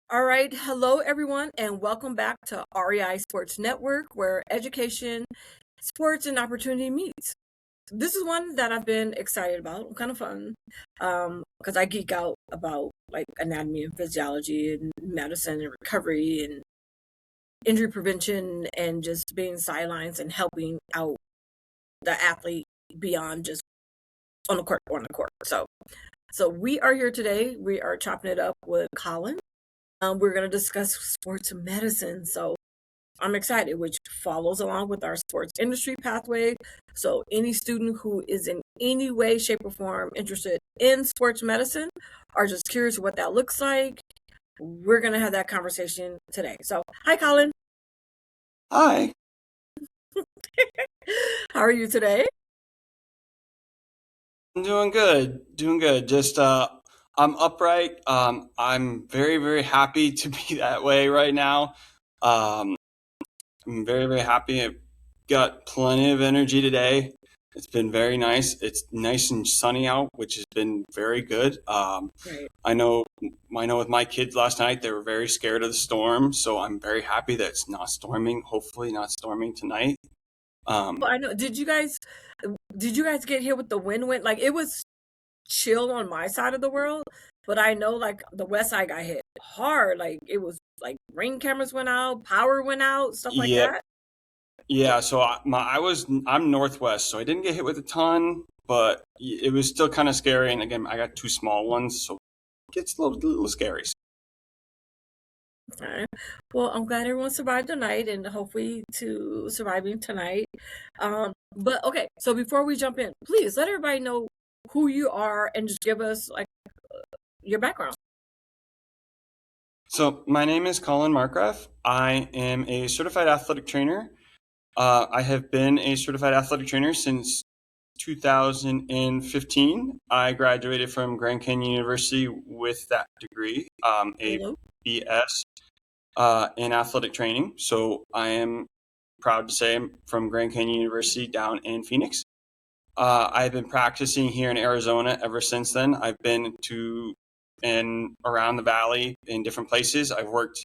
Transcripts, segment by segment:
All right. Hello, everyone, and welcome back to REI Sports Network, where education, sports, and opportunity meets. This is one that I've been excited about, kind of fun, because I geek out about like anatomy and physiology and medicine and recovery and injury prevention and just being sidelines and helping out the athlete beyond just on the court. So we are here today. We are chopping it up with Colin. We're going to discuss sports medicine. So I'm excited, which follows along with our sports industry pathway. So any student who is in any way, shape, or form interested in sports medicine or just curious what that looks like, we're going to have that conversation today. So, hi, Colin. Hi, How are you today? I'm doing good. Doing good. I'm upright. I'm very, very happy to be that way right now. Um, I'm very, very happy. I've got plenty of energy today. It's been very nice. It's nice and sunny out, which has been very good. Right. I know, I know with my kids last night, they were very scared of the storm, so I'm very happy that it's not storming. Hopefully not storming tonight. Well, Um, I know. Did you guys get hit with the wind? Like it was chill on my side of the world, but I know like the west side got hit hard. Like it was like ring cameras went out, power went out, stuff like yeah, that. Yeah, so I'm northwest, so I didn't get hit with a ton, but it was still kind of scary. And again, I got two small ones, so it gets a little scary. All right. Well, I'm glad everyone survived the night and hopefully to surviving tonight. But okay, so before we jump in, please let everybody know who you are and just give us like your background. So my name is Colin Markgraf. I am a certified athletic trainer. I have been a certified athletic trainer since 2015. I graduated from Grand Canyon University with that degree, a Hello. BS in athletic training. So I am proud to say I'm from Grand Canyon University down in Phoenix. I've been practicing here in Arizona ever since then. I've been to and around the valley in different places. I've worked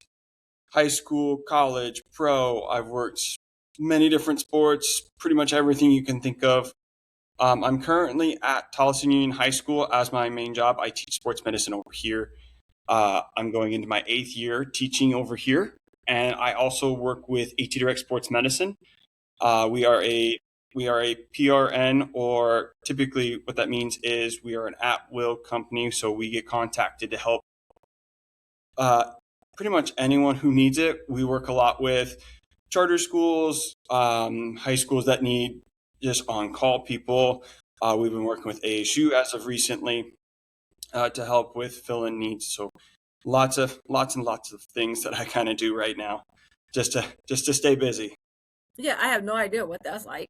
high school, college, pro. I've worked many different sports, pretty much everything you can think of. I'm currently at Tolleson Union High School as my main job. I teach sports medicine over here. I'm going into my 8th year teaching over here, and I also work with AT Direct Sports Medicine. We are a PRN, or typically what that means is we are an at-will company, so we get contacted to help uh, pretty much anyone who needs it. We work a lot with charter schools, high schools that need just on-call people. We've been working with ASU as of recently to help with fill-in needs. So lots and lots of things that I kind of do right now, just to stay busy. Yeah, I have no idea what that's like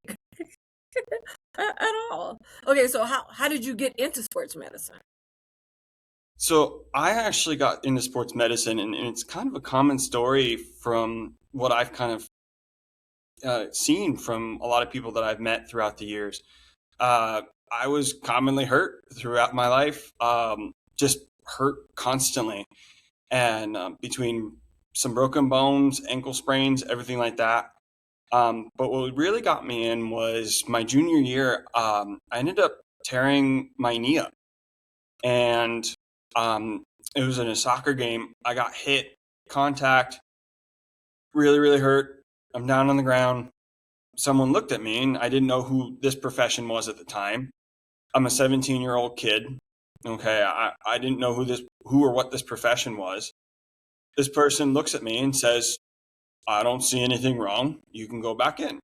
at all. Okay, so how did you get into sports medicine? So I actually got into sports medicine, and it's kind of a common story from what I've kind of seen from a lot of people that I've met throughout the years. Uh, I was commonly hurt throughout my life, just hurt constantly, and between some broken bones, ankle sprains, everything like that. But what really got me in was my junior year. I ended up tearing my knee up, and um, it was in a soccer game. I got hit, contact, really, really hurt. I'm down on the ground. Someone looked at me, and I didn't know who this profession was at the time. I'm a 17-year-old kid. Okay, I didn't know who or what this profession was. This person looks at me and says, "I don't see anything wrong. You can go back in."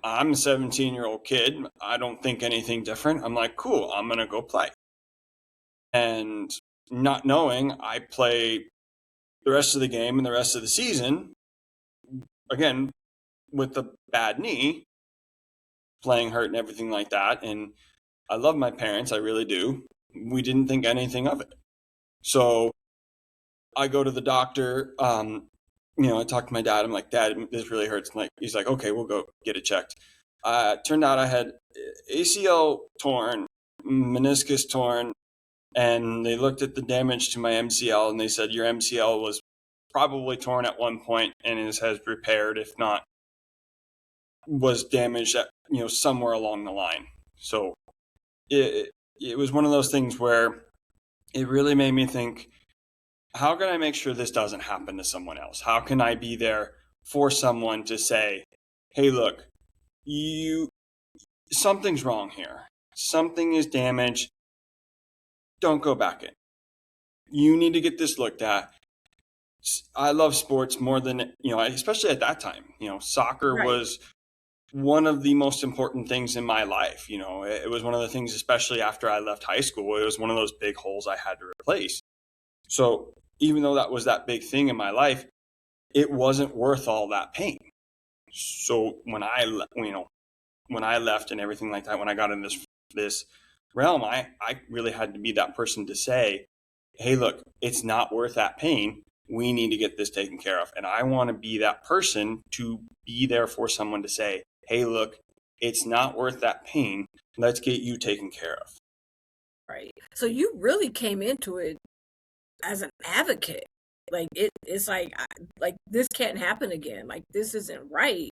I'm a 17-year-old kid. I don't think anything different. I'm like, cool, I'm going to go play. And not knowing, I play the rest of the game and the rest of the season, again, with the bad knee, playing hurt and everything like that. And I love my parents, I really do. We didn't think anything of it. So I go to the doctor. I talk to my dad. I'm like, "Dad, this really hurts." He's like, "Okay, we'll go get it checked." Turned out I had ACL torn, meniscus torn, and they looked at the damage to my MCL and they said your MCL was probably torn at one point and has repaired, if not was damaged at, somewhere along the line. So it was one of those things where it really made me think, how can I make sure this doesn't happen to someone else? How can I be there for someone to say, hey, look, something's wrong here. Something is damaged. Don't go back in. You need to get this looked at. I love sports more than, especially at that time. Soccer Right. was one of the most important things in my life. It was one of the things, especially after I left high school, it was one of those big holes I had to replace. So even though that was that big thing in my life, it wasn't worth all that pain. So when I left and everything like that, when I got in this realm, I really had to be that person to say, hey, look, it's not worth that pain. We need to get this taken care of. And I want to be that person to be there for someone to say, hey, look, it's not worth that pain. Let's get you taken care of. Right. So you really came into it as an advocate. Like it's like this can't happen again. Like this isn't right.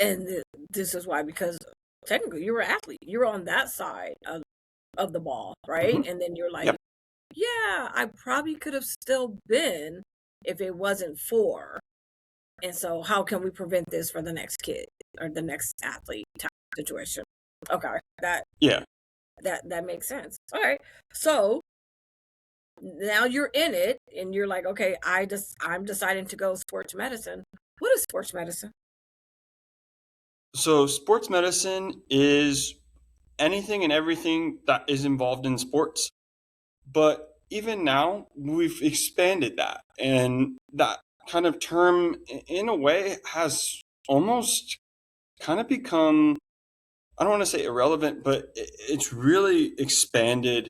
And this is why, because technically you were an athlete. You were on that side of the ball, right? Mm-hmm. And then you're like, Yep. yeah, I probably could have still been if it wasn't for. And so how can we prevent this for the next kid or the next athlete type situation? Okay. Yeah. That makes sense. All right. So now you're in it and you're like, okay, I'm deciding to go sports medicine. What is sports medicine? So sports medicine is anything and everything that is involved in sports. But even now, we've expanded that. And that kind of term, in a way, has almost kind of become, I don't want to say irrelevant, but it's really expanded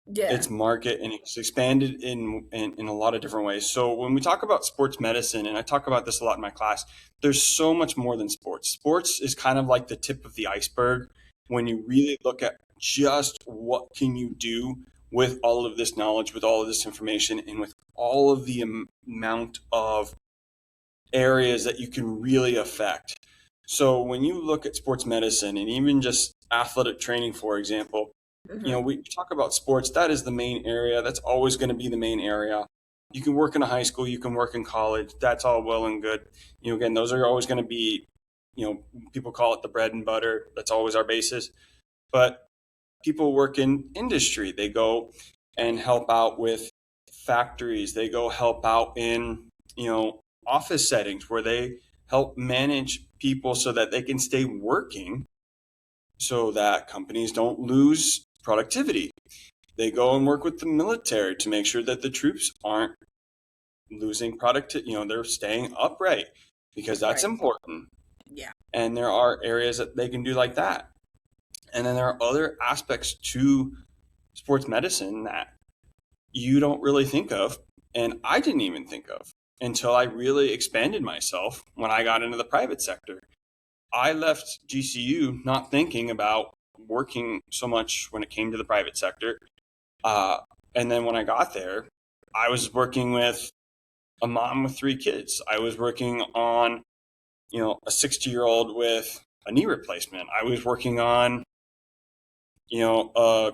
Yeah. its market, and it's expanded in a lot of different ways. So when we talk about sports medicine, and I talk about this a lot in my class, there's so much more than sports. Sports is kind of like the tip of the iceberg when you really look at just what can you do with all of this knowledge, with all of this information, and with all of the amount of areas that you can really affect. So when you look at sports medicine and even just athletic training, for example, Mm-hmm. we talk about sports. That is the main area. That's always going to be the main area. You can work in a high school. You can work in college. That's all well and good. Again, those are always going to be, people call it the bread and butter. That's always our basis. But people work in industry. They go and help out with factories. They go help out in, office settings where they help manage people so that they can stay working so that companies don't lose productivity. They go and work with the military to make sure that the troops aren't losing productivity. They're staying upright because that's Right. important. Yeah. And there are areas that they can do like that. And then there are other aspects to sports medicine that you don't really think of. And I didn't even think of until I really expanded myself when I got into the private sector. I left GCU not thinking about working so much when it came to the private sector. And then when I got there, I was working with a mom with 3 kids. I was working on, a 60-year-old with a knee replacement. I was working on, a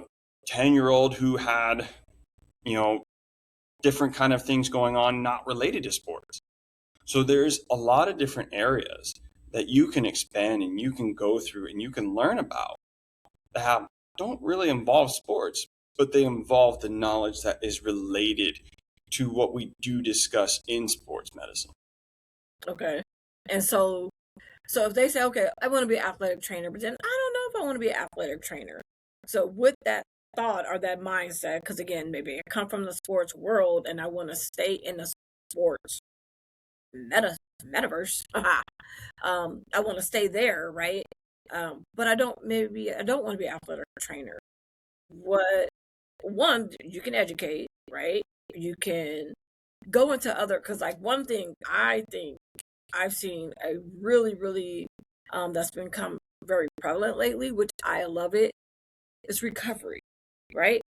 10-year-old who had, different kind of things going on not related to sports. So there's a lot of different areas that you can expand and you can go through and you can learn about that don't really involve sports, but they involve the knowledge that is related to what we do discuss in sports medicine. Okay. And so if they say, okay, I want to be an athletic trainer, but then I don't know if I want to be an athletic trainer. So with that thought or that mindset, because again, maybe I come from the sports world and I want to stay in the sports metaverse. I want to stay there, right? But I don't want to be an athletic trainer. What one, you can educate, right? You can go into other, because like one thing I think I've seen a really that's become very prevalent lately, which I love it, is recovery, right?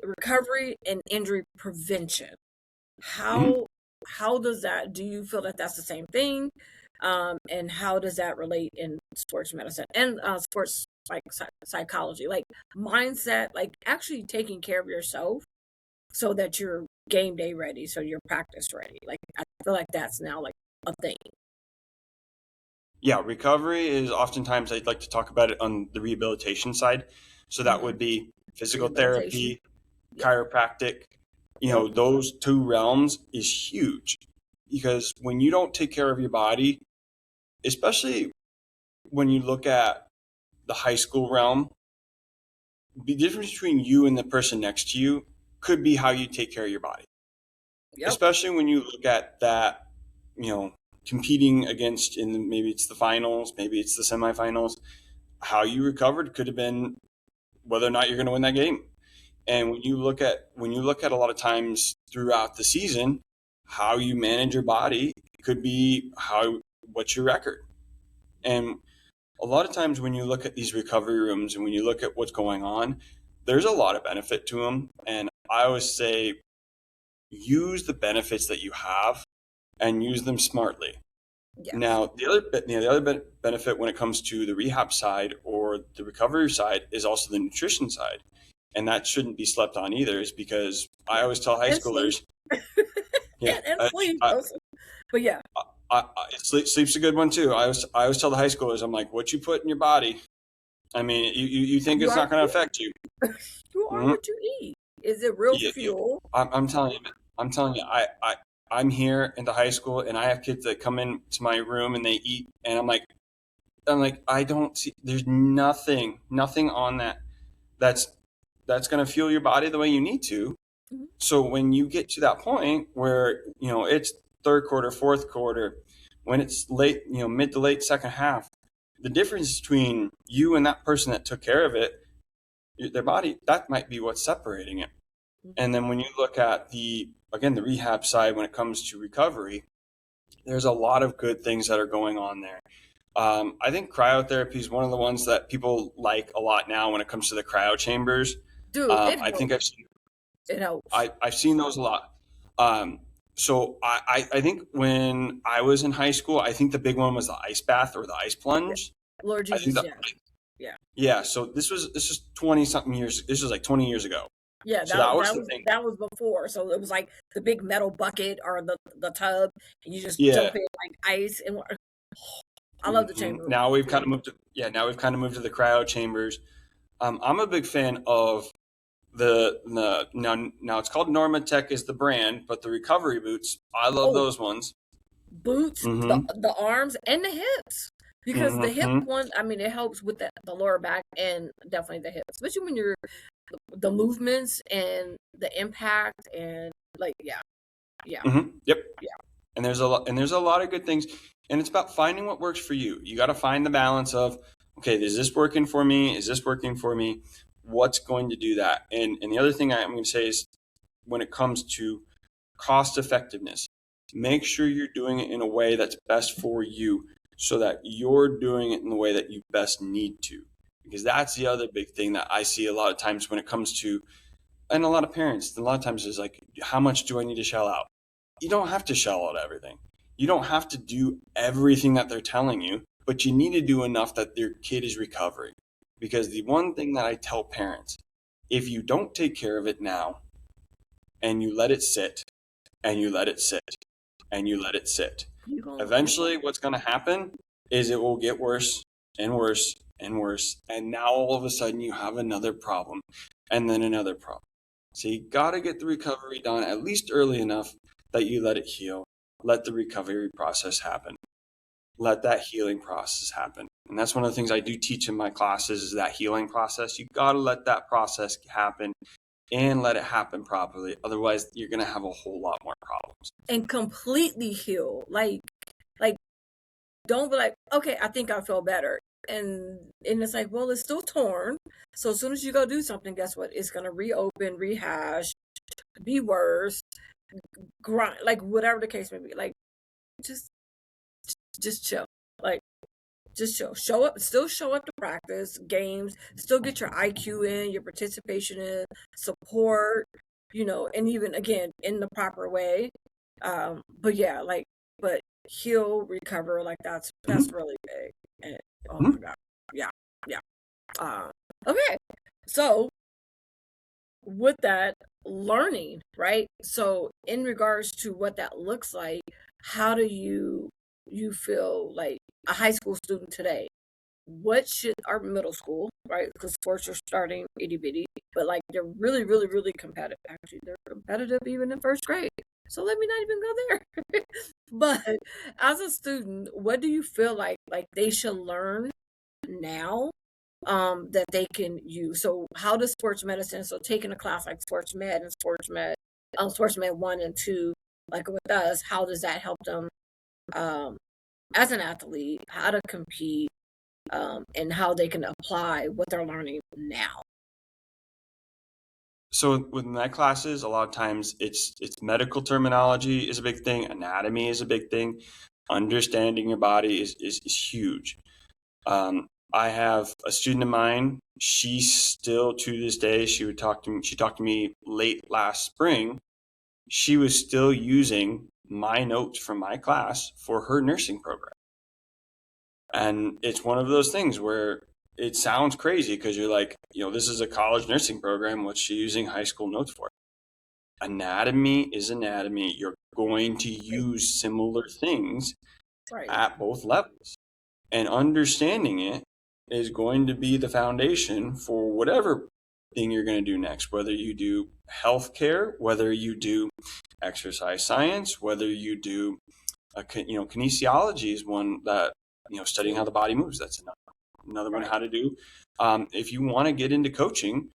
Recovery and injury prevention. Mm-hmm. How how do you feel that that's the same thing? And how does that relate in sports medicine and sports like psychology, like mindset, like actually taking care of yourself so that you're game day ready, so you're practice ready. Like I feel like that's now like a thing. Yeah, recovery is oftentimes I'd like to talk about it on the rehabilitation side. So that Hmm. would be physical Rehabilitation. therapy, Yep. chiropractic. Yep. Those two realms is huge because when you don't take care of your body, especially when you look at the high school realm, the difference between you and the person next to you could be how you take care of your body. Yep. Especially when you look at that, you know, competing against in maybe it's the finals, maybe it's the semifinals, how you recovered could have been whether or not you're going to win that game. And when you look at a lot of times throughout the season, how you manage your body could be how what's your record. And a lot of times when you look at these recovery rooms and when you look at what's going on, there's a lot of benefit to them. And I always say use the benefits that you have and use them smartly. Yes. Now, the other benefit when it comes to the rehab side or the recovery side is also the nutrition side, and that shouldn't be slept on either. Is because I Yeah. always tell high And sleep. schoolers, yeah, And sleep also. But yeah, sleep's a good one too. I always tell the high schoolers, I'm like, what you put in your body. I mean, you think you it's are not going to affect you. you are Mhm. what you eat. Is it real You, fuel? I'm telling you, I'm here in the high school, and I have kids that come into my room and they eat, and I'm like, I don't see. There's nothing on that that's that's going to fuel your body the way you need to. Mhm. So when you get to that point where it's third quarter, fourth quarter, when it's late, mid to late second half, the difference between you and that person that took care of it, their body, that might be what's separating it. Mhm. And then when you look at the rehab side when it comes to recovery, there's a lot of good things that are going on there. I think cryotherapy is one of the ones that people like a lot now when it comes to the cryo chambers. Dude, it I think helps. It helps. I've seen those a lot. Um, so I think when I was in high school, I think the big one was the ice bath or the ice Yeah. plunge. Lord I think Jesus, that yes. Yeah. yeah. So this was 20 something years. This was like 20 years ago. Yeah, So that was that the was thing. that was before. So it was like the big metal bucket or the tub, and you just Yeah. jump in like ice and I love the Hmm. chamber Now we've kind pool. of moved to Now we've kind of moved to the cryo chambers. I'm a big fan of the now it's called Normatec is the brand, but the recovery boots, I love Oh, those ones. boots, Mm-hmm. the arms and the hips. Because the hip Mm-hmm. one, I mean, it helps with the lower back and definitely the hips, especially when you're the movements and the impact and like yeah, Mm-hmm. Yep. yeah. And there's a lot of good things, and it's about finding what works for you. You got to find the balance of, okay, is this working for me? Is this working for me? What's going to do that? And the other thing I'm going to say is when it comes to cost effectiveness, make sure you're doing it in a way that's best for you so that you're doing it in the way that you best need to. Because that's the other big thing that I see a lot of times when it comes to, and a lot of parents, a lot of times is like, how much do I need to shell out? You don't have to shell out everything. You don't have to do everything that they're telling you, but you need to do enough that your kid is recovering. Because the one thing that I tell parents, if you don't take care of it now and you let it sit and you let it sit and you let it sit, You eventually what's going to happen is it will get worse and worse and worse. And now all of a sudden you have another problem and then another problem. So you got to get the recovery done at least early enough that you let it heal. Let the recovery process happen. Let that healing process happen. And that's one of the things I do teach in my classes is that healing process. You got to let that process happen and let it happen properly. Otherwise, you're going to have a whole lot more problems. and completely heal. Like don't be like, okay, I think I feel better. And it's like, well, it's still torn. So as soon as you go do something, guess what? It's gonna reopen, rehash, be worse, grind, like whatever the case may be. Like just just chill. Like just chill. Show up, still show up to practice, games, still get your IQ in, your participation in, support, and even again in the proper way. But yeah, like, but heal, recover, like that's Mhm. really big. And oh my Mhm. God, yeah, yeah. Uh, okay, so with that learning, right? So in regards to what that looks like, how do you feel like a high school student today? What should our middle school, right? Because sports are starting itty bitty, but like they're really, really, really competitive. Actually, they're competitive even in first grade. So let me not even go there. But as a student, what do you feel like they should learn now that they can use? So how does sports medicine, so taking a class like sports med and sports med 1 and 2, like with us, how does that help them um as an athlete, how to compete, and how they can apply what they're learning now? So with med classes, a lot of times it's medical terminology is a big thing, anatomy is a big thing, understanding your body is huge. I have a student of mine. She still to this day, she would talk to me. She talked to me late last spring. She was still using my notes from my class for her nursing program. And it's one of those things where it sounds crazy because you're like, this is a college nursing program. What's she using high school notes for? Anatomy is anatomy. You're going to Right, use similar things right, at both levels. And understanding it is going to be the foundation for whatever thing you're going to do next, whether you do healthcare, whether you do exercise science, whether you do kinesiology is one that, studying how true, the body moves. That's another one right, how to do. If you want to get into coaching,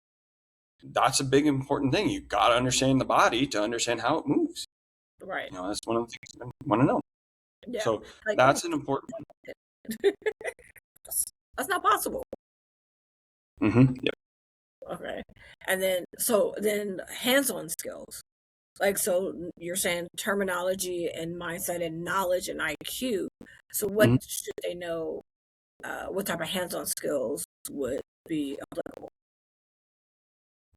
that's a big important thing. You got to understand the body to understand how it moves. right. That's one of the things I want to know. Yeah, So like oh, that's an important one. that's, that's not possible. Yep. Okay, and then hands-on skills. Like, so you're saying terminology and mindset and knowledge and IQ. So what Mhm. should they know? What type of hands-on skills would be applicable?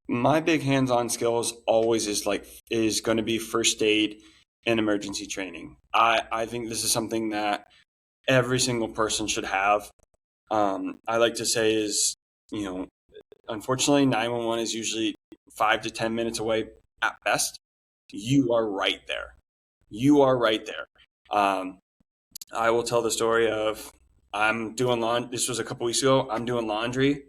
My big hands-on skills always is going to be first aid and emergency training. I think this is something that every single person should have. I like to say is, you know, unfortunately, 911 is usually 5 to 10 minutes away at best. You are right there. You are right there. Um, I will tell the story of I'm doing laundry. This was a couple weeks ago. I'm doing laundry,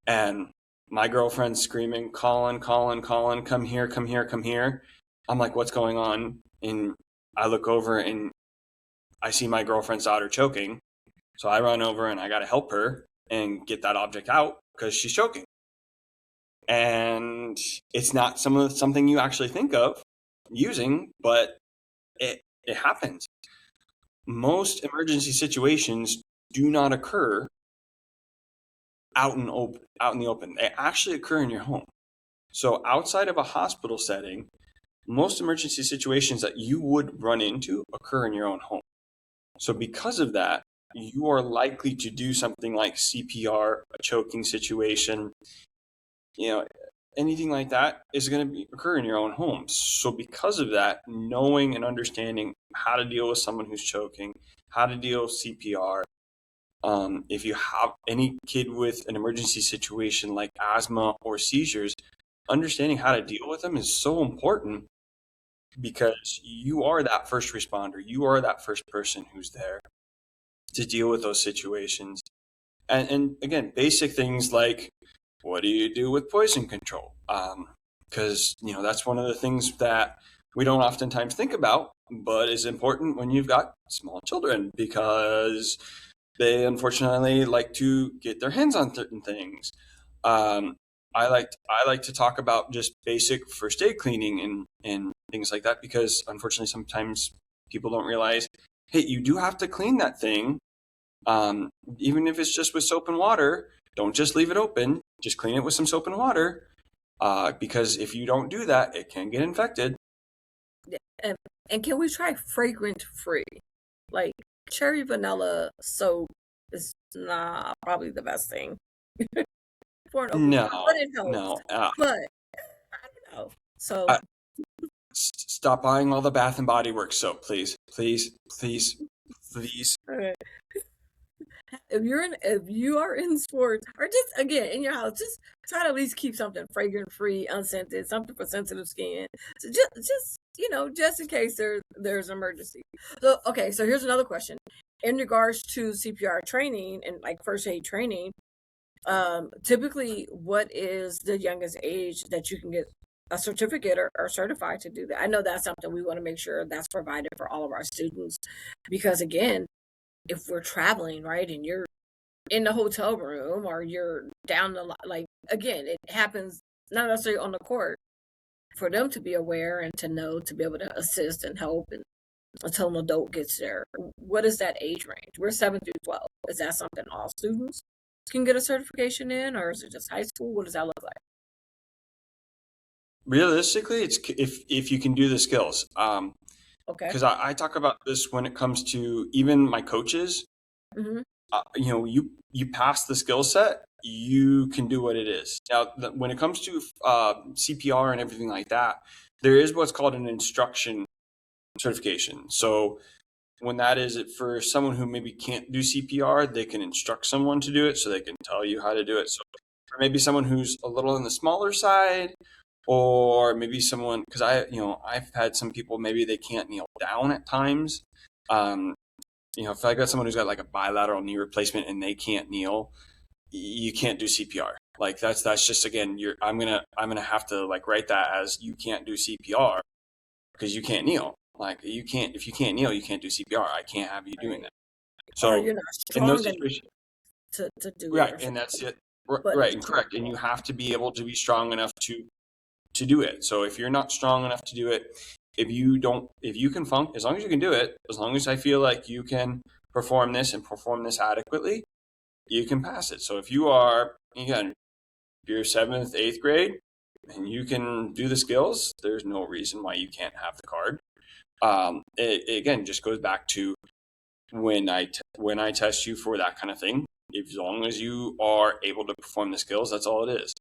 and my girlfriend's screaming, Colin, Colin, Colin, come here, come here, come here. I'm like, what's going on? And I look over and I see my girlfriend's daughter choking. So I run over and I got to help her and get that object out because she's choking. And it's not something you actually think of using, but it happens. Most emergency situations do not occur out in the open. They actually occur in your home. So outside of a hospital setting, most emergency situations that you would run into occur in your own home. So because of that, you are likely to do something like CPR, a choking situation, you know, anything like that is going to occur in your own home. So because of that, knowing and understanding how to deal with someone who's choking, how to deal with CPR, if you have any kid with an emergency situation like asthma or seizures, understanding how to deal with them is so important because you are that first responder. You are that first person who's there to deal with those situations. And again, basic things like what do you do with poison control? Because that's one of the things that we don't oftentimes think about, but is important when you've got small children because they unfortunately like to get their hands on certain things. Um, I like to talk about just basic first aid cleaning and things like that because unfortunately sometimes people don't realize, hey, you do have to clean that thing, um, even if it's just with soap and water. Don't just leave it open. Just clean it with some soap and water, because if you don't do that, it can get infected. Yeah, and can we try fragrant free? Like cherry vanilla soap is not probably the best thing for an open wound, but No, it helps. no. But I don't know. So I, Stop buying all the Bath and Body Works soap, please, please, please, please. Okay. If you are in sports, or just again in your house, just try to at least keep something fragrant free, unscented, something for sensitive skin. So just just in case there's an emergency. So okay, so here's another question. In regards to CPR training and like first aid training, typically what is the youngest age that you can get a certificate or certified to do that? I know that's something we want to make sure that's provided for all of our students, because again, if we're traveling, right, and you're in the hotel room or you're down the like again, it happens not necessarily on the court, for them to be aware and to know to be able to assist and help and until an adult gets there. What is that age range? We're 7 through 12. Is that something all students can get a certification in, or is it just high school? What does that look like? Realistically, it's if you can do the skills. Okay. Because I talk about this when it comes to even my coaches. Mm-hmm. You pass the skill set, you can do what it is. Now, when it comes to CPR and everything like that, there is what's called an instruction certification. So when that is it for someone who maybe can't do CPR, they can instruct someone to do it, so they can tell you how to do it. So for maybe someone who's a little on the smaller side, or maybe someone, because I've had some people, maybe they can't kneel down at times. If I got someone who's got like a bilateral knee replacement and they can't kneel, you can't do CPR. Like that's just, again, I'm gonna have to like write that as you can't do CPR because you can't kneel. Like if you can't kneel, you can't do CPR. I can't have you doing that. Or So you're not in strong those enough situations, to do it right, or and something. that's it. But Right and correct. And you have to be able to be strong enough to do it. So if you're not strong enough to do it, if you can function, as long as you can do it, as long as I feel like you can perform this and perform this adequately, you can pass it. So if you are, again, you're 7th, 8th grade, and you can do the skills, there's no reason why you can't have the card. It again just goes back to when I test you for that kind of thing. As long as you are able to perform the skills, that's all it is.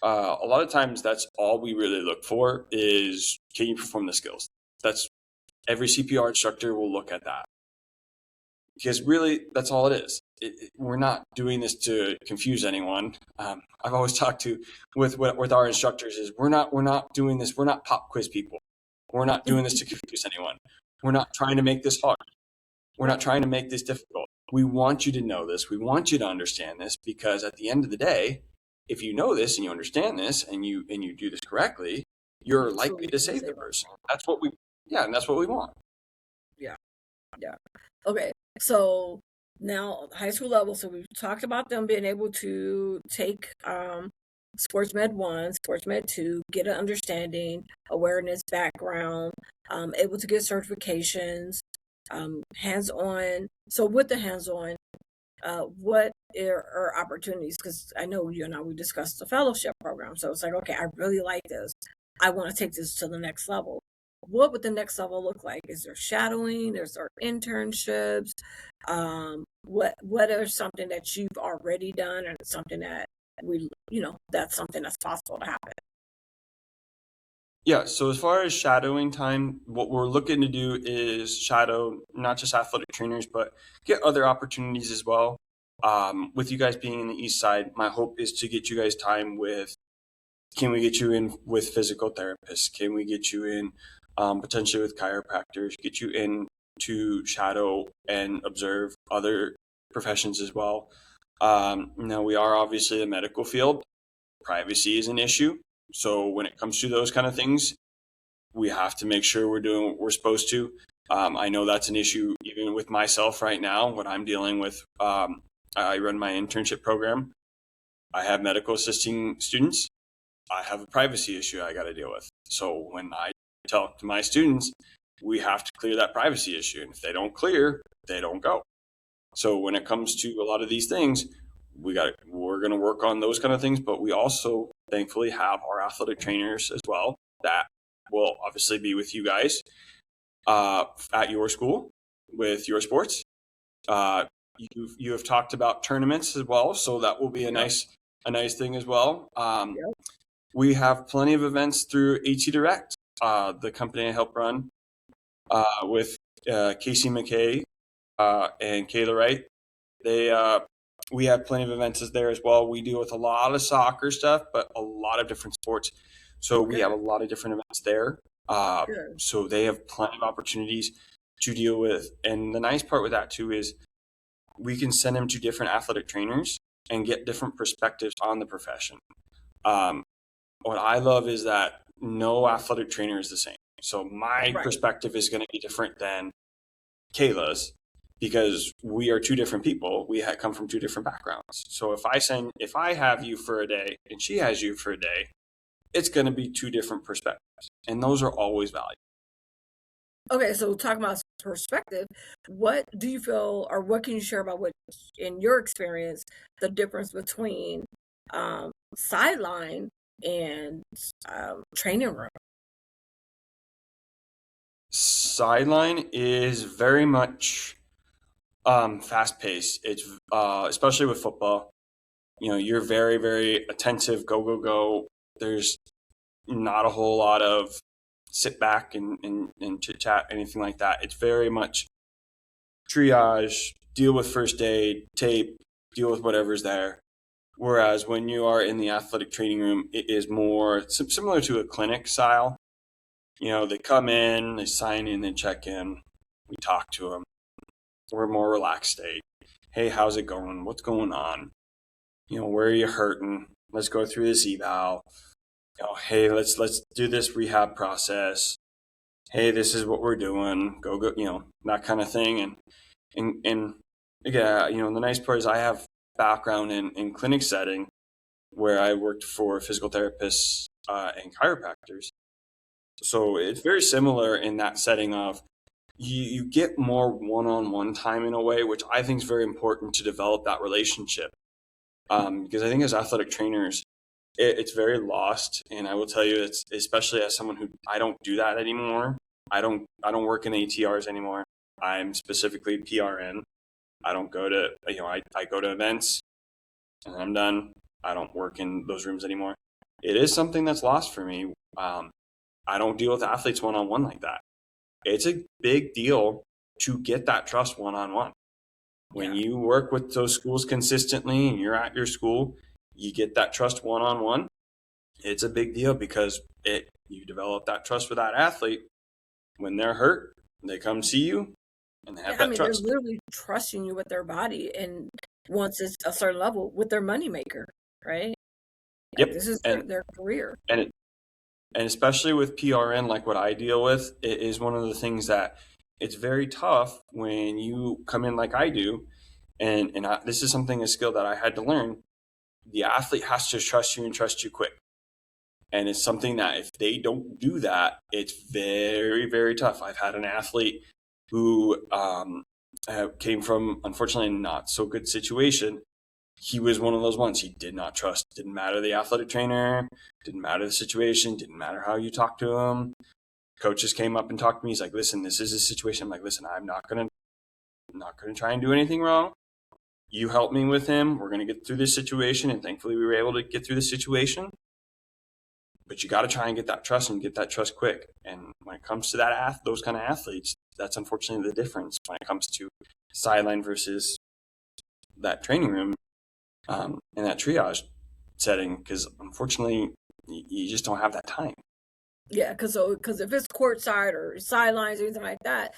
A lot of times, that's all we really look for is, can you perform the skills? That's every CPR instructor will look at that, because really that's all it is. We're not doing this to confuse anyone. I've always talked to with our instructors is we're not doing this. We're not pop quiz people. We're not doing this to confuse anyone. We're not trying to make this hard. We're not trying to make this difficult. We want you to know this. We want you to understand this, because at the end of the day, if you know this and you understand this and you do this correctly, you're likely to save the person. That's what and that's what we want. Yeah. Yeah. Okay. So now high school level. So we've talked about them being able to take Sports Med 1, Sports Med 2, get an understanding, awareness, background, able to get certifications, hands-on. So with the hands-on, what are opportunities? Because I know you and I, we discussed the fellowship program. So it's like, okay, I really like this. I want to take this to the next level. What would the next level look like? Is there shadowing? Is there internships? What are something that you've already done, and something that that's something that's possible to happen? Yeah, so as far as shadowing time, what we're looking to do is shadow not just athletic trainers, but get other opportunities as well. With you guys being in the East Side, my hope is to get you guys time with, can we get you in with physical therapists? Can we get you in potentially with chiropractors? Get you in to shadow and observe other professions as well. Now, we are obviously a medical field. Privacy is an issue. So when it comes to those kind of things, we have to make sure we're doing what we're supposed to. I know that's an issue even with myself right now, what I'm dealing with. I run my internship program. I have medical assisting students. I have a privacy issue I got to deal with. So when I tell to my students, we have to clear that privacy issue. And if they don't clear, they don't go. So when it comes to a lot of these things, we're going to work on those kind of things, but we also thankfully have our athletic trainers as well that will obviously be with you guys at your school with your sports. You have talked about tournaments as well, so that will be a nice thing as well. We have plenty of events through HC Direct. the company I help run with Casey McKay and Kayla Wright. They we have plenty of events there as well. We deal with a lot of soccer stuff, but a lot of different sports. So we have a lot of different events there. Good. So they have plenty of opportunities to deal with. And the nice part with that too is we can send them to different athletic trainers and get different perspectives on the profession. What I love is that no athletic trainer is the same. So my Right. perspective is going to be different than Kayla's because we are two different people. We come from two different backgrounds. So if I have you for a day and she has you for a day, it's going to be two different perspectives, and those are always valuable. Okay, so talking about perspective, what do you feel, or what can you share about what, in your experience, the difference between sideline and training room? Sideline is very much fast paced. It's especially with football. You're very, very attentive. Go, go, go. There's not a whole lot of sit back and chit chat, anything like that. It's very much triage, deal with first aid, tape, deal with whatever's there. Whereas when you are in the athletic training room, it is more similar to a clinic style. They come in, they sign in, they check in, we talk to them. We're more relaxed state. Hey, how's it going? What's going on? Where are you hurting? Let's go through this eval. Hey, let's do this rehab process. Hey, this is what we're doing. Go, that kind of thing. And again, the nice part is I have background in clinic setting where I worked for physical therapists and chiropractors. So it's very similar in that setting of you get more one-on-one time in a way, which I think is very important to develop that relationship. Because I think as athletic trainers, it's very lost. And I will tell you, it's especially as someone who I don't do that anymore. I don't work in ATRs anymore. I'm specifically PRN. I don't go to, I go to events and I'm done. I don't work in those rooms anymore. It is something that's lost for me. I don't deal with athletes one-on-one like that. It's a big deal to get that trust one-on-one. When you work with those schools consistently and you're at your school, you get that trust one-on-one. It's a big deal because you develop that trust with that athlete. When they're hurt, they come see you and they have that trust. They're literally trusting you with their body, and once it's a certain level, with their moneymaker, right? Yep. This is their career. And especially with PRN, like what I deal with, it is one of the things that it's very tough when you come in like I do. And this is a skill that I had to learn. The athlete has to trust you and trust you quick. And it's something that if they don't do that, it's very, very tough. I've had an athlete who came from, unfortunately, not so good situation. He was one of those ones. He did not trust. Didn't matter the athletic trainer. Didn't matter the situation. Didn't matter how you talked to him. Coaches came up and talked to me. He's like, "Listen, this is a situation." I'm like, "Listen, I'm not gonna try and do anything wrong. You help me with him. We're gonna get through this situation." And thankfully, we were able to get through the situation. But you got to try and get that trust and get that trust quick. And when it comes to those kind of athletes, that's unfortunately the difference when it comes to sideline versus that training room and that triage setting. Because unfortunately, you just don't have that time. Yeah, because if it's courtside or sidelines or anything like that,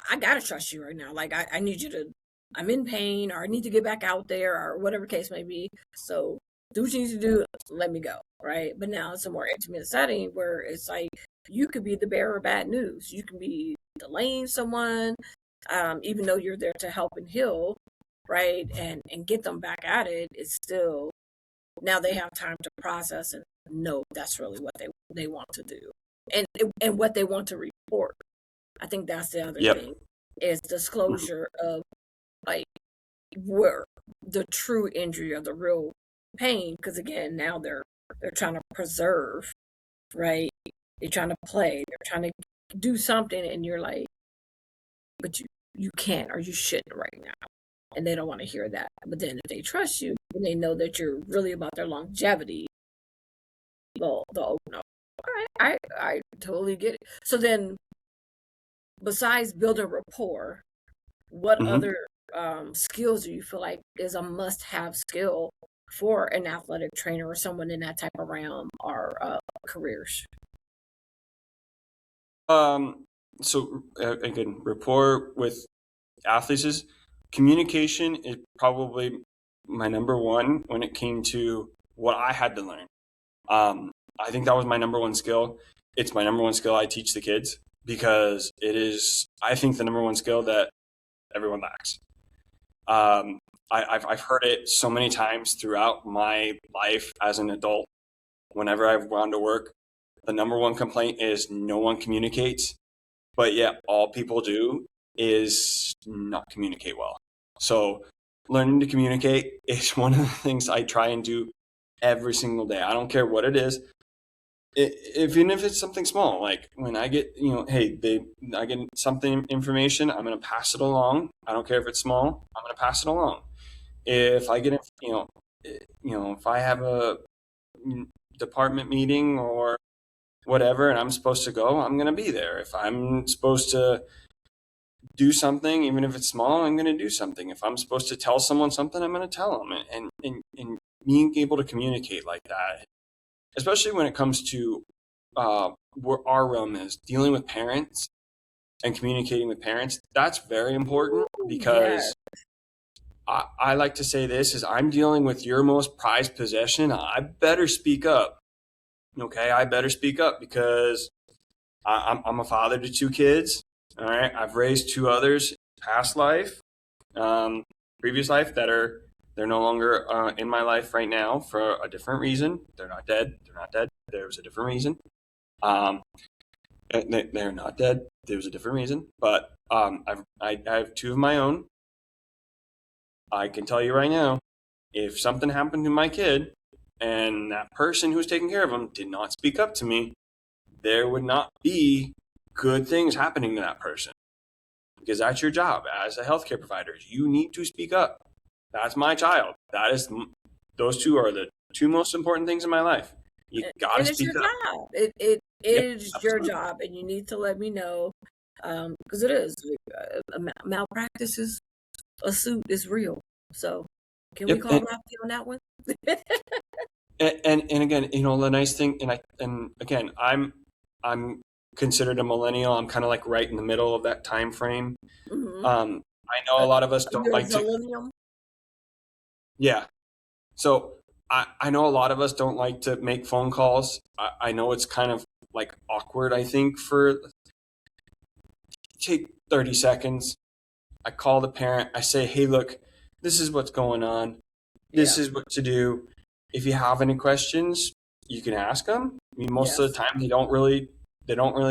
I gotta trust you right now. Like I need you to. I'm in pain, or I need to get back out there, or whatever case may be. So do what you need to do. Let me go, right? But now it's a more intimate setting where it's like you could be the bearer of bad news. You can be delaying someone, even though you're there to help and heal, right? And get them back at it. It's still now they have time to process and know that's really what they want to do, and what they want to report. I think that's the other thing is disclosure of like where the true injury or the real pain, because again now they're trying to preserve, right? They're trying to play, they're trying to do something, and you're like, but you can't or you shouldn't right now, and they don't want to hear that. But then if they trust you and they know that you're really about their longevity, they'll open up I totally get it. So then, besides building rapport, what Mm-hmm. other skills do you feel like is a must-have skill for an athletic trainer or someone in that type of realm or careers? So again, rapport with athletes is communication is probably my number one when it came to what I had to learn. I think that was my number one skill. It's my number one skill I teach the kids because it is, I think, the number one skill that everyone lacks. Um, I've heard it so many times throughout my life as an adult. Whenever I've gone to work, the number one complaint is no one communicates, but yet all people do is not communicate well. So learning to communicate is one of the things I try and do every single day. I don't care what it is. Even if it's something small, like when I get, hey, I get something information, I'm going to pass it along. I don't care if it's small, I'm going to pass it along. If I get, if I have a department meeting or whatever, and I'm supposed to go, I'm going to be there. If I'm supposed to do something, even if it's small, I'm going to do something. If I'm supposed to tell someone something, I'm going to tell them. And being able to communicate like that, especially when it comes to where our realm is dealing with parents and communicating with parents, that's very important Yeah. because I like to say this is I'm dealing with your most prized possession. I better speak up. Okay, I better speak up because I'm a father to two kids. All right, I've raised two others past life, um, previous life they're no longer in my life right now for a different reason. They're not dead. They're not dead. There was a different reason. Um, they're not dead. There was a different reason. But I have two of my own. I can tell you right now, if something happened to my kid and that person who was taking care of him did not speak up to me, there would not be good things happening to that person because that's your job as a healthcare provider. You need to speak up. That's my child. Those two are the two most important things in my life. You got to And it's your speak up. job. It Yep, is your absolutely. job, and you need to let me know because it is malpractice is a suit is real. So can we Yep, call Lofty on that one? and again, the nice thing, and again, I'm considered a millennial. I'm kind of like right in the middle of that time frame. Hmm. I know a lot of us don't You're a like to. Zillennium? Yeah. So I know a lot of us don't like to make phone calls. I know it's kind of like awkward, I think, for take 30 seconds. I call the parent. I say, hey, look, this is what's going on. This Yeah. is what to do. If you have any questions, you can ask them. I mean, most of the Yes. time they don't really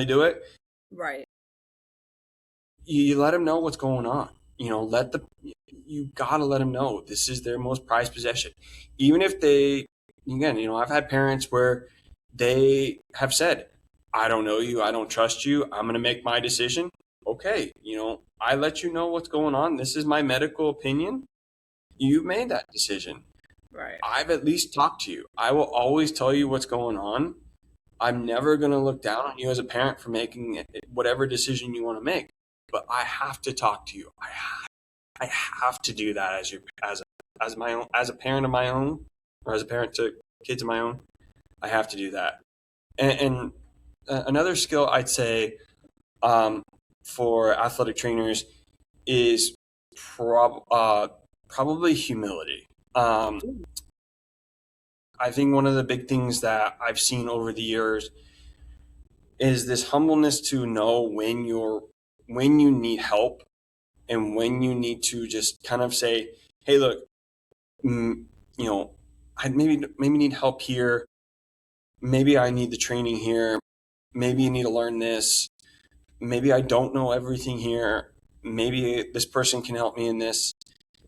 do it. Right. You let them know what's going on. You gotta let them know this is their most prized possession. Even if they, again, I've had parents where they have said, I don't know you, I don't trust you, I'm gonna make my decision. Okay, I let you know what's going on. This is my medical opinion. You made that decision. Right. I've at least talked to you. I will always tell you what's going on. I'm never going to look down on you as a parent for making whatever decision you want to make, but I have to talk to you. I have to do that as my own, as a parent of my own, or as a parent to kids of my own. I have to do that. And another skill I'd say um, for athletic trainers is probably humility. I think one of the big things that I've seen over the years is this humbleness to know when you need help and when you need to just kind of say, "Hey, look, mm, you know, I maybe need help here. Maybe I need the training here. Maybe you need to learn this. Maybe I don't know everything here. Maybe this person can help me in this."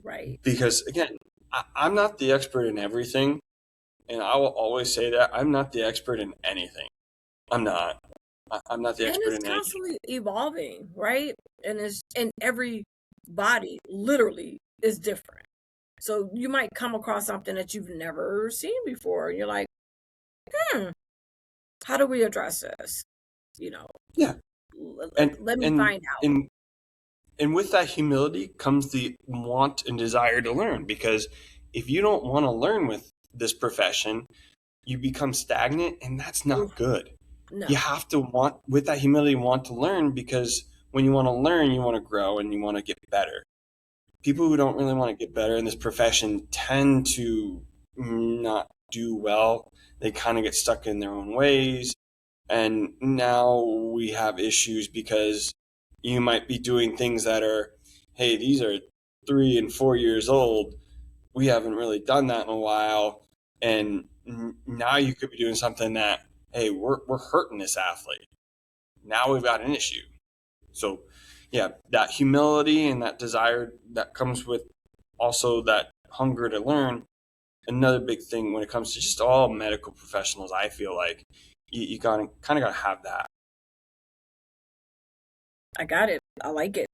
Right. Because again, I'm not the expert in everything, and I will always say that I'm not the expert in anything. I'm not. I'm not the And expert it's in anything. constantly evolving, right? And every body literally is different. So you might come across something that you've never seen before, and you're like, hmm, how do we address this? You know, Yeah. And let me and find out. and and with that humility comes the want and desire to learn, because if you don't want to learn with this profession, you become stagnant, and that's Oof, not good. You no. have to want, with that humility, want to learn, because when you want to learn, you want to grow and you want to get better. People who don't really want to get better in this profession tend to not do well. They kind of get stuck in their own ways. And now we have issues because you might be doing things that are, hey, these are 3 and 4 years old. We haven't really done that in a while. And now you could be doing something that, hey, we're hurting this athlete. Now we've got an issue. So, yeah, that humility and that desire that comes with also that hunger to learn. Another big thing when it comes to just all medical professionals, I feel like you gotta kind of gotta have that. I got it. I like it.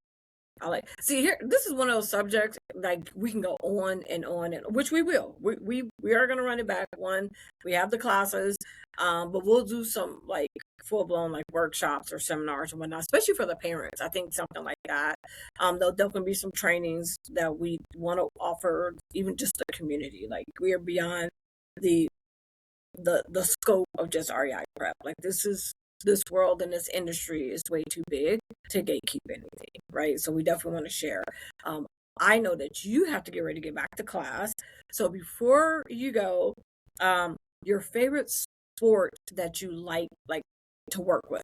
I like see here. This is one of those subjects like we can go on and on, and which we will. We are gonna run it back. One, we have the classes, but we'll do some like full blown like workshops or seminars and whatnot, especially for the parents. I think something like that. There'll can be some trainings that we want to offer, even just the community. Like we are beyond the the scope of just REI prep. Like this world and this industry is way too big to gatekeep anything, right? So we definitely want to share. Um, I know that you have to get ready to get back to class. So before you go, your favorite sport that you like to work with?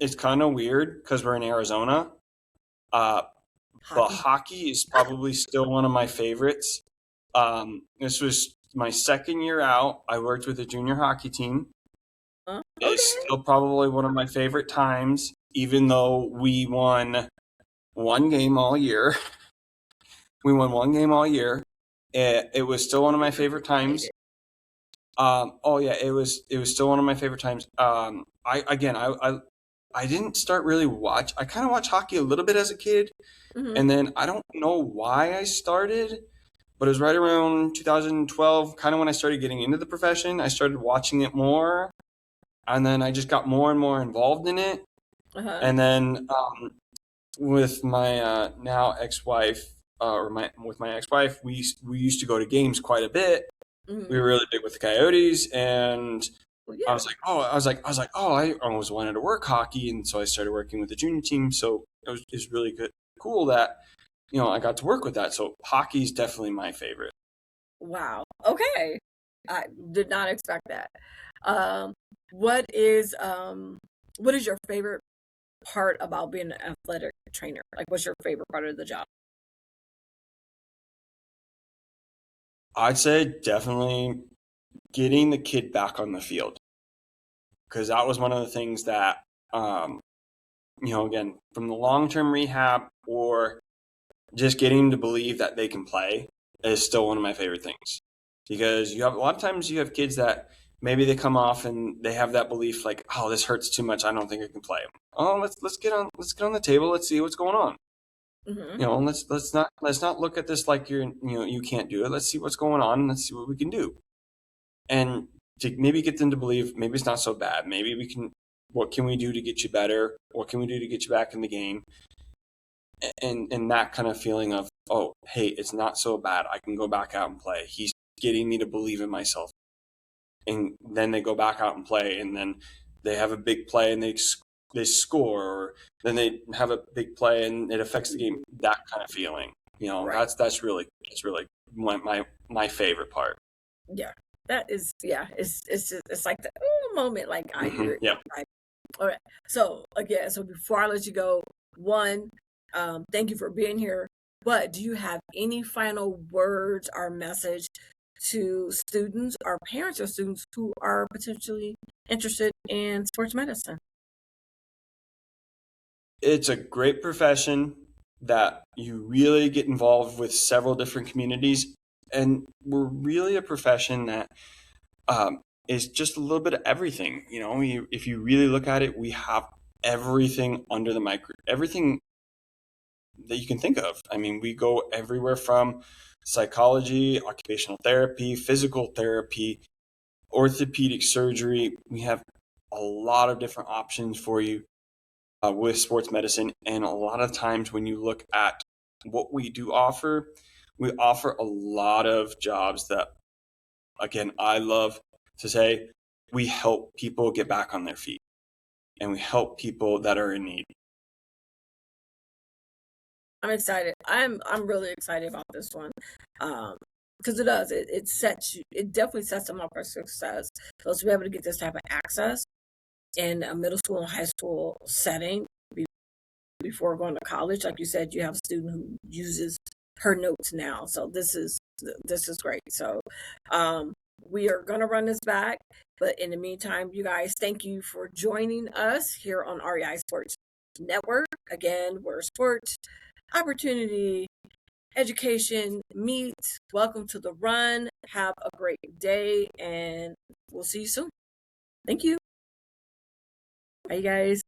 It's kind of weird because we're in Arizona, uh, but Hockey. hockey is probably still one of my favorites. This was my second year out. I worked with a junior hockey team. Huh? It's Okay. still probably one of my favorite times, even though we won one game all year. We won one game all year. It was still one of my favorite times. Participated. Oh yeah, it was still one of my favorite times. I didn't start really watch. I kind of watched hockey a little bit as a kid, Hmm. and then I don't know why I started, but it was right around 2012, kind of when I started getting into the profession. I started watching it more, and then I just got more and more involved in it. Uh-huh. And then with my now ex-wife, or my with my ex-wife, we used to go to games quite a bit. We Hmm. were really big with the Coyotes, and Well, I yeah. was like, oh, I always wanted to work hockey, and so I started working with the junior team. So it was really good, cool that I got to work with that. So hockey is definitely my favorite. Wow. Okay. I did not expect that. Um, what is um what is your favorite part about being an athletic trainer? Like what's your favorite part of the job? I'd say definitely getting the kid back on the field, because that was one of the things that um, again, from the long term rehab or just getting to believe that they can play is still one of my favorite things, because you have a lot of times you have kids that maybe they come off and they have that belief like, oh, this hurts too much, I don't think I can play. Oh, let's get on the table, let's see what's going on. Hmm. Let's not look at this like you can't do it. Let's see what's going on and let's see what we can do. And to maybe get them to believe maybe it's not so bad. Maybe we can, what can we do to get you better? What can we do to get you back in the game? And that kind of feeling of, oh, hey, it's not so bad, I can go back out and play. He's getting me to believe in myself. And then they go back out and play, and then they have a big play and they score, or then they have a big play and it affects the game. That kind of feeling, Right. that's really my favorite part. Yeah. That is yeah, it's just it's like the ooh moment, like I hear it. Yeah. Right. All right. So again, so before I let you go, one, thank you for being here. But do you have any final words or message to students or parents of students who are potentially interested in sports medicine? It's a great profession that you really get involved with several different communities, and we're really a profession that um, is just a little bit of everything. If you really look at it, we have everything under the micro, everything that you can think of. I mean, we go everywhere from psychology, occupational therapy, physical therapy, orthopedic surgery. We have a lot of different options for you with sports medicine. And a lot of times when you look at what we do offer, we offer a lot of jobs that, again, I love to say, we help people get back on their feet and we help people that are in need. I'm excited. I'm really excited about this one. Because it does. It sets you, it definitely sets them up for success. So to be able to get this type of access in a middle school and high school setting before going to college, like you said, you have a student who uses her notes now. So this is great. So we are gonna run this back, but in the meantime, you guys, thank you for joining us here on REI Sports Network. Again, we're sports, opportunity, education meets. Welcome to the run. Have a great day, and we'll see you soon. Thank you. Bye, you guys.